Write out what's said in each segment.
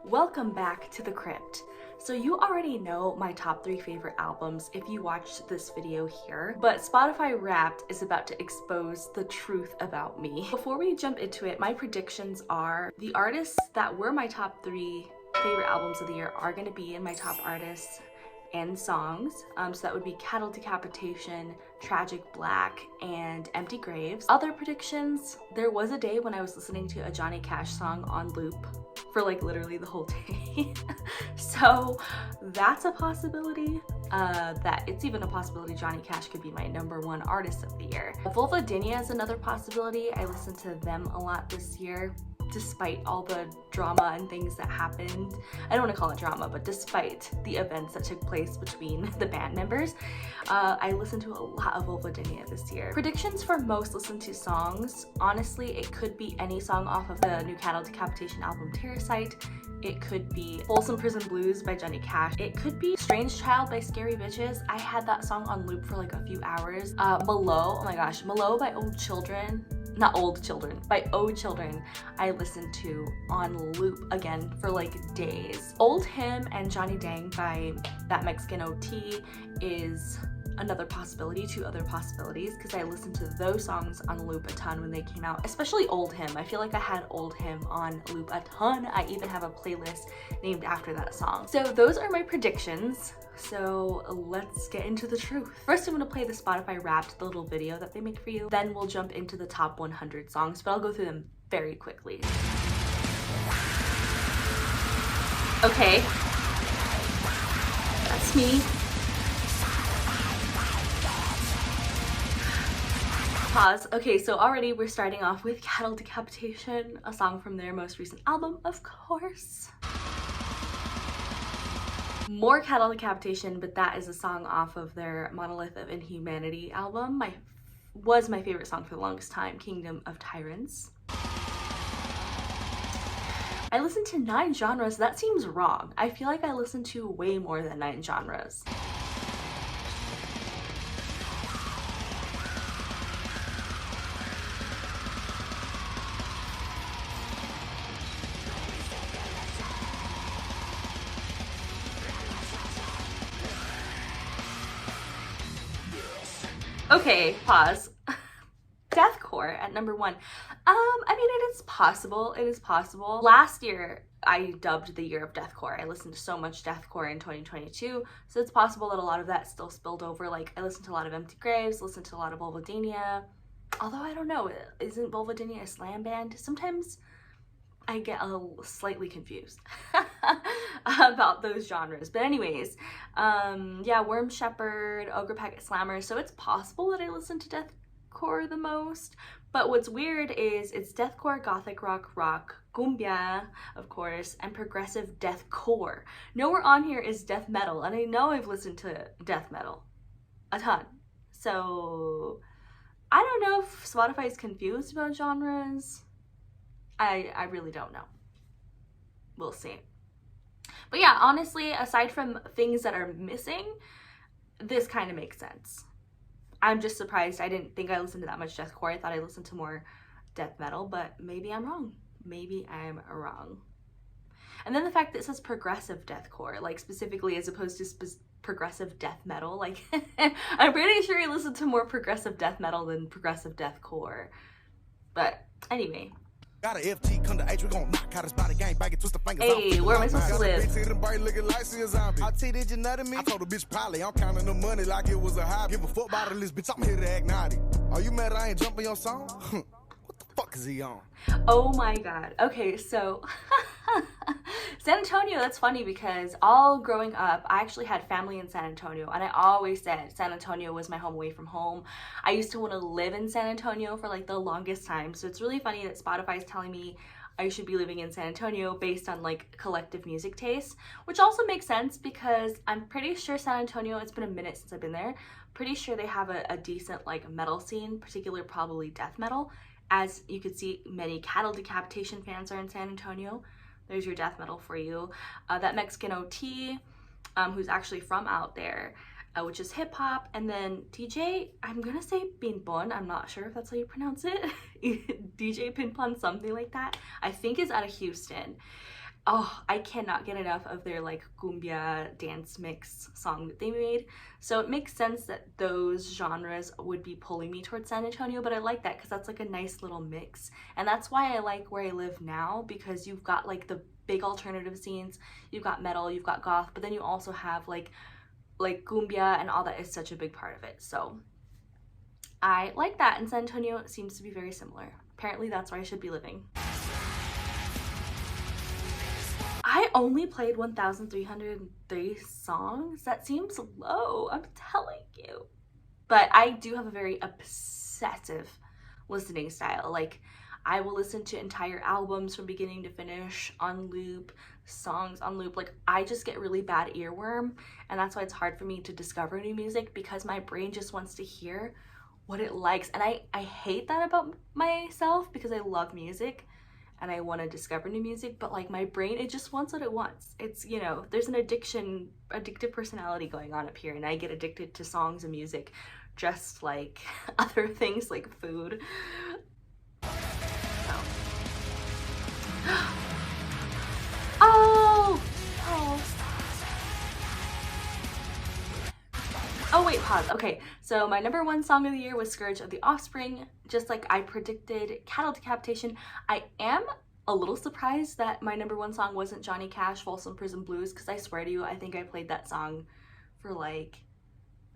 Welcome back to the crypt. So you already know my top 3 favorite albums if you watched this video here, but Spotify Wrapped is about to expose the truth about me. Before we jump into it, my predictions are the artists that were my top 3 favorite albums of the year are going to be in my top artists and songs. So that would be Cattle Decapitation, Tragic Black, and Empty Graves. Other predictions, there was a day when I was listening to a Johnny Cash song on loop for like literally the whole day. So that's a possibility. That it's even a possibility Johnny Cash could be my #1 artist of the year. Vulvodynia is another possibility. I listened to them a lot this year, despite all the drama and things that happened. I don't want to call it drama, but despite the events that took place between the band members, I listened to a lot of Vulvodynia this year. Predictions for most listened to songs. Honestly, it could be any song off of the new Cattle Decapitation album, Terrasite. It could be Folsom Prison Blues by Johnny Cash. It could be Strange Child by Scary Bitches. I had that song on loop for like a few hours. Malo, oh my gosh, Malo by Old Children. Not Old Children, by Old Children, I listened to on loop again for like days. Old Hymn and Johnny Dang by That Mexican OT is another possibility, 2 other possibilities, because I listened to those songs on loop a ton when they came out, especially Old Hymn. I feel like I had Old Hymn on loop a ton. I even have a playlist named after that song. So those are my predictions. So let's get into the truth. First, I'm gonna play the Spotify Wrapped, the little video that they make for you. Then we'll jump into the top 100 songs, but I'll go through them very quickly. Okay, that's me. Pause. Okay, so already we're starting off with Cattle Decapitation, a song from their most recent album, of course. More Cattle Decapitation, but that is a song off of their Monolith of Inhumanity album. Was my favorite song for the longest time, Kingdom of Tyrants. I listened to 9 genres. That seems wrong. I feel like I listened to way more than 9 genres. Okay, pause. Deathcore at #1. I mean, it is possible. It is possible. Last year, I dubbed the year of deathcore. I listened to so much deathcore in 2022, so it's possible that a lot of that still spilled over. Like, I listened to a lot of Empty Graves, listened to a lot of Vulvodynia. Although, I don't know, isn't Vulvodynia a slam band? Sometimes I get slightly confused about those genres. But anyways, yeah, Worm Shepherd, Ogre Packet Slammer. So it's possible that I listen to deathcore the most. But what's weird is it's deathcore, gothic rock, cumbia, of course, and progressive deathcore. Nowhere on here is death metal, and I know I've listened to death metal a ton. So I don't know if Spotify is confused about genres. I really don't know. We'll see. But yeah, honestly, aside from things that are missing, this kind of makes sense. I'm just surprised. I didn't think I listened to that much deathcore. I thought I listened to more death metal, but maybe I'm wrong. Maybe I'm wrong. And then the fact that it says progressive deathcore, like specifically as opposed to progressive death metal, like I'm pretty sure I listened to more progressive death metal than progressive deathcore. But anyway. Got a FT come to H, we gon' knock out his body gang, bag it, twist the fingers. Hey, where am I supposed to live? I tell did you nut me? I told the bitch probably I'm counting the money like it was a hobby. Give a fuck about this bitch, I'm here to act naughty. Are you mad I ain't jumping your song? What the fuck is he on? Oh my god. Okay, so San Antonio, that's funny because all growing up, I actually had family in San Antonio, and I always said San Antonio was my home away from home. I used to want to live in San Antonio for like the longest time, so it's really funny that Spotify is telling me I should be living in San Antonio based on like collective music tastes, which also makes sense because I'm pretty sure San Antonio, it's been a minute since I've been there, pretty sure they have a decent like metal scene, particularly probably death metal. As you could see, many Cattle Decapitation fans are in San Antonio. There's your death metal for you. That Mexican OT, who's actually from out there, which is hip hop. And then DJ, I'm gonna say Pinpon. I'm not sure if that's how you pronounce it. DJ Pinpon, something like that. I think is out of Houston. Oh, I cannot get enough of their like cumbia dance mix song that they made. So it makes sense that those genres would be pulling me towards San Antonio, but I like that because that's like a nice little mix. And that's why I like where I live now, because you've got like the big alternative scenes, you've got metal, you've got goth, but then you also have like cumbia, and all that is such a big part of it. So I like that, and San Antonio seems to be very similar. Apparently that's where I should be living. I only played 1,303 songs. That seems low, I'm telling you. But I do have a very obsessive listening style. Like, I will listen to entire albums from beginning to finish on loop, songs on loop. Like, I just get really bad earworm, and that's why it's hard for me to discover new music, because my brain just wants to hear what it likes. And I hate that about myself, because I love music and I want to discover new music, but like my brain, it just wants what it wants. It's, you know, there's an addictive personality going on up here, and I get addicted to songs and music just like other things like food. Oh wait, pause. Okay, so my #1 song of the year was Scourge of the Offspring, just like I predicted. Cattle Decapitation. I am a little surprised that my #1 song wasn't Johnny Cash, Folsom Prison Blues, because I swear to you, I think I played that song for like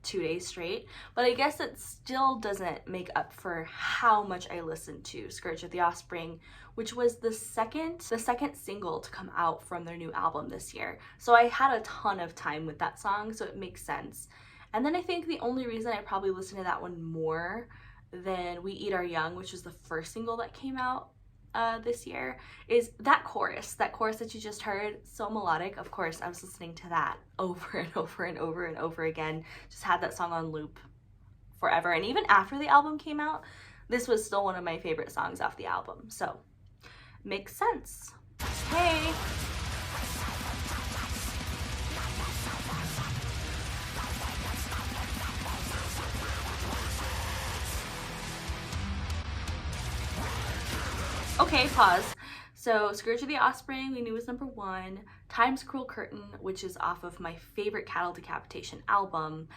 2 days straight. But I guess it still doesn't make up for how much I listened to Scourge of the Offspring, which was the second single to come out from their new album this year. So I had a ton of time with that song, so it makes sense. And then I think the only reason I probably listened to that one more than We Eat Our Young, which was the first single that came out this year, is that chorus that you just heard. So melodic. Of course, I was listening to that over and over and over and over again. Just had that song on loop forever. And even after the album came out, this was still one of my favorite songs off the album. So makes sense. Hey. Okay, pause. So Scourge of the Offspring we knew was #1. Time's Cruel Curtain, which is off of my favorite Cattle Decapitation album.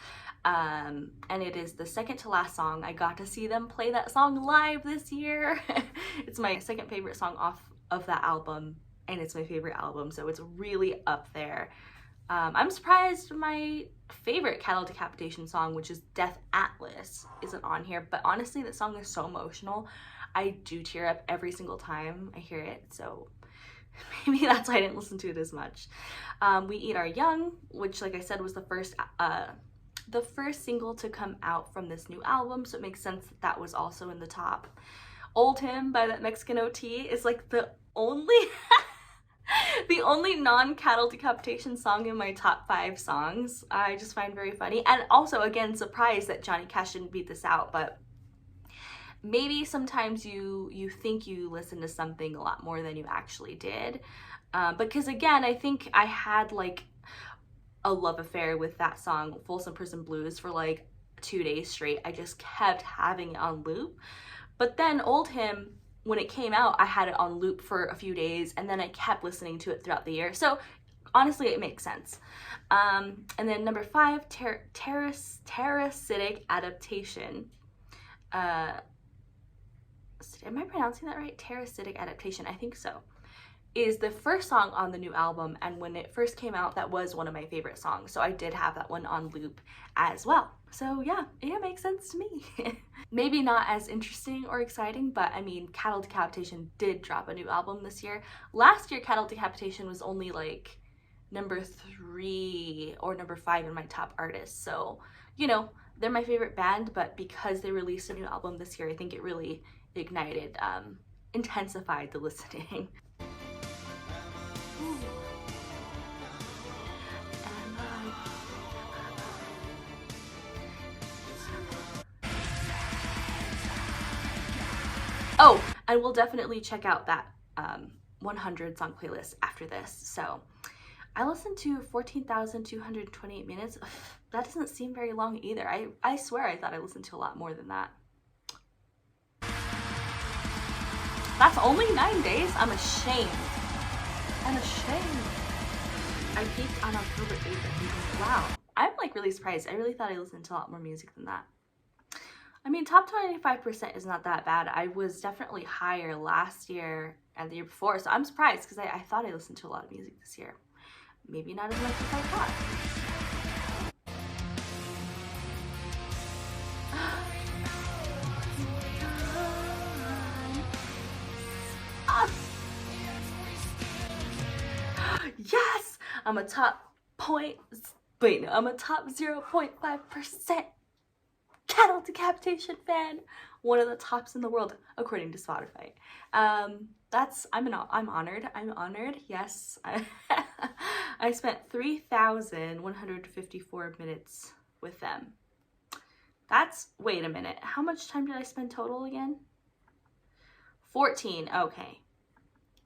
And it is the second to last song. I got to see them play that song live this year. It's my second favorite song off of that album, and it's my favorite album, so it's really up there. I'm surprised my favorite Cattle Decapitation song, which is Death Atlas, isn't on here, but honestly, that song is so emotional. I do tear up every single time I hear it, so maybe that's why I didn't listen to it as much. We Eat Our Young, which, like I said, was the first single to come out from this new album, so it makes sense that that was also in the top. Old Hymn by that Mexican OT is like the only the only non-Cattle Decapitation song in my top 5 songs. I just find very funny, and also, again, surprised that Johnny Cash didn't beat this out, but maybe sometimes you think you listen to something a lot more than you actually did. Because again, I think I had like a love affair with that song, Folsom Prison Blues, for like 2 days straight. I just kept having it on loop. But then Old Hymn, when it came out, I had it on loop for a few days, and then I kept listening to it throughout the year. So honestly, it makes sense. And then #5, Parasitic Adaptation. Am I pronouncing that right? Parasitic Adaptation, I think so, is the first song on the new album, and when it first came out, that was one of my favorite songs, so I did have that one on loop as well. So yeah, it makes sense to me. Maybe not as interesting or exciting, but I mean, Cattle Decapitation did drop a new album this year. Last year, Cattle Decapitation was only like #3 or #5 in my top artists, so, you know, they're my favorite band, but because they released a new album this year, I think it really ignited, intensified the listening. Oh, and we'll definitely check out that 100 song playlist after this. So I listened to 14,228 minutes. That doesn't seem very long either. I swear I thought I listened to a lot more than that. That's only 9 days? I'm ashamed. I Unashamed. I peaked on October 8th, I think. Wow. I'm like really surprised. I really thought I listened to a lot more music than that. I mean, top 25% is not that bad. I was definitely higher last year and the year before, so I'm surprised because I thought I listened to a lot of music this year. Maybe not as much as I thought. Yes! I'm a top 0.5% Cattle Decapitation fan. One of the tops in the world, according to Spotify. I'm honored. I'm honored. Yes. I spent 3,154 minutes with them. Wait a minute. How much time did I spend total again? 14. Okay.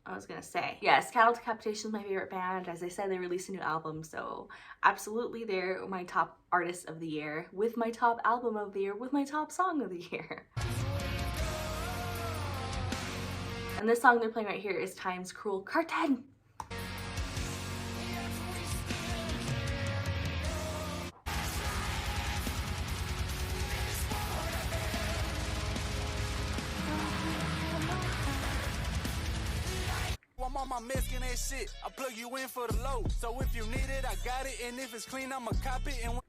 I was gonna say, yes, Cattle Decapitation is my favorite band. As I said, they released a new album, so absolutely they're my top artist of the year, with my top album of the year, with my top song of the year. And this song they're playing right here is Time's Cruel Curtain. I'm on my Mexican ass shit. I plug you in for the low. So if you need it, I got it. And if it's clean, I'ma cop it. And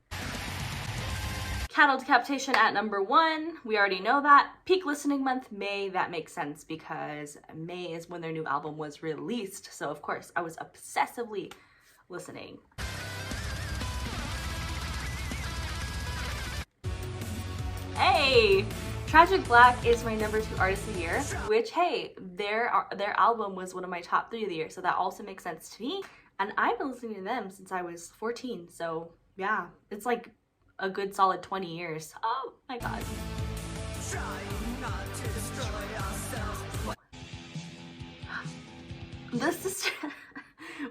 Cattle Decapitation at number 1. We already know that. Peak listening month, May. That makes sense because May is when their new album was released. So of course, I was obsessively listening. Hey! Tragic Black is my number 2 artist of the year, which, hey, their album was one of my top 3 of the year, so that also makes sense to me. And I've been listening to them since I was 14, so yeah, it's like a good solid 20 years. Oh my god. This is...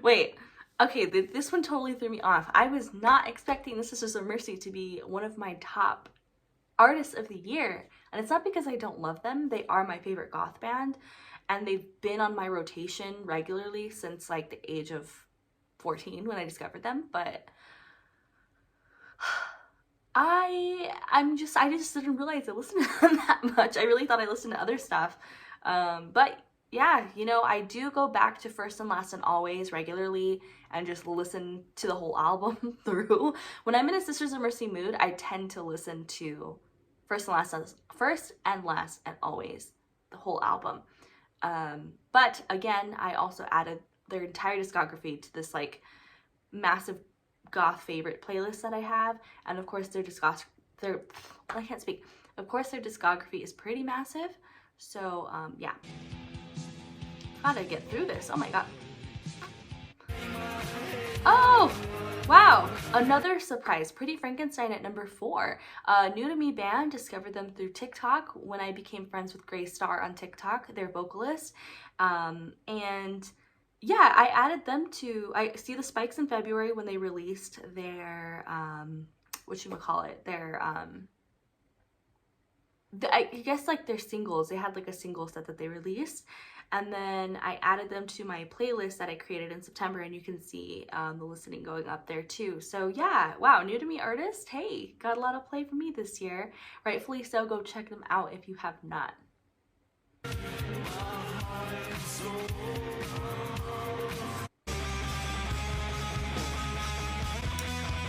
Wait, okay, this one totally threw me off. I was not expecting The Sisters of Mercy to be one of my top artists of the year. And it's not because I don't love them. They are my favorite goth band, and they've been on my rotation regularly since like the age of 14 when I discovered them. But I just didn't realize I listened to them that much. I really thought I listened to other stuff. But yeah, you know, I do go back to First and Last and Always regularly and just listen to the whole album through. When I'm in a Sisters of Mercy mood, I tend to listen to First and Last and Always, the whole album. But again, I also added their entire discography to this like massive goth favorite playlist that I have. And of course their discography is pretty massive. So yeah. Gotta get through this. Oh my god. Oh! Wow, another surprise. Pretty Frankenstein at number 4. New to me band, discovered them through TikTok when I became friends with Gray Star on TikTok, their vocalist. And yeah, I added them to, I see the Spikes in February when they released their, I guess like their singles. They had like a single set that they released. And then I added them to my playlist that I created in September, and you can see the listening going up there too. So yeah, wow, new to me artist, hey, got a lot of play for me this year. Rightfully so, go check them out if you have not.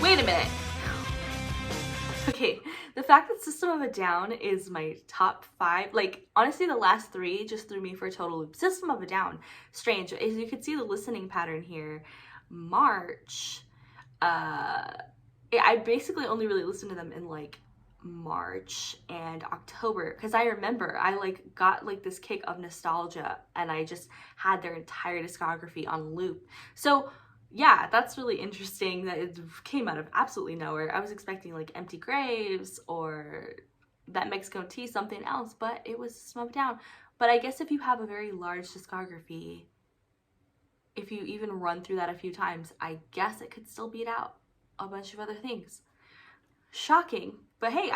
Wait a minute. Okay, the fact that System of a Down is my top 5, like, honestly, the last 3 just threw me for a total loop. System of a Down, strange. As you can see the listening pattern here, March, I basically only really listened to them in, like, March and October, because I remember I, like, got, like, this kick of nostalgia, and I just had their entire discography on loop. So yeah, that's really interesting that it came out of absolutely nowhere. I was expecting like Empty Graves or That Mexican Tea, something else, but it was Smoked Down. But I guess if you have a very large discography, if you even run through that a few times, I guess it could still beat out a bunch of other things. Shocking. But hey,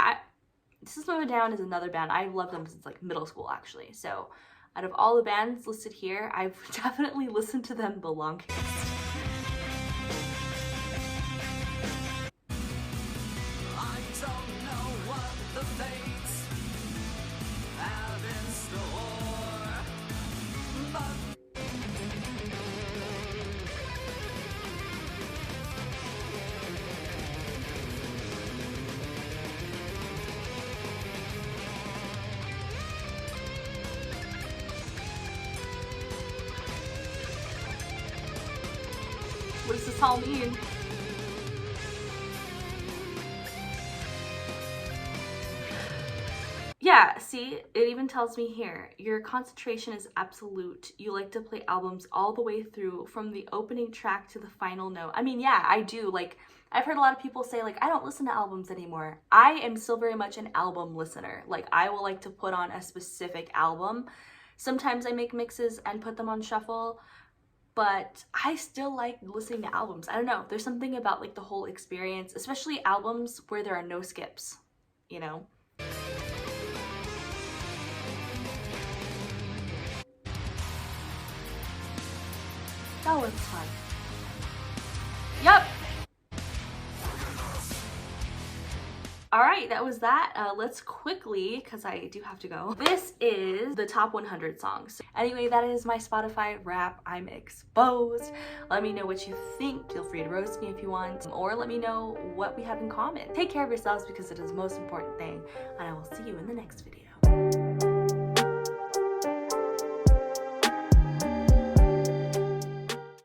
System of a Down is another band. I've loved them since like middle school actually. So Out of all the bands listed here, I've definitely listened to them the longest. What does this all mean? Yeah, see, it even tells me here, your concentration is absolute. You like to play albums all the way through, from the opening track to the final note. I mean, yeah, I do. Like, I've heard a lot of people say, like, I don't listen to albums anymore. I am still very much an album listener. Like, I will like to put on a specific album. Sometimes I make mixes and put them on shuffle, but I still like listening to albums. I don't know, there's something about like the whole experience, especially albums where there are no skips, you know? That was fun. Yep. All right, that was that. Let's quickly, because I do have to go. This is the top 100 songs. Anyway, that is my Spotify wrap. I'm exposed. Let me know what you think. Feel free to roast me if you want, or let me know what we have in common. Take care of yourselves because it is the most important thing, and I will see you in the next video.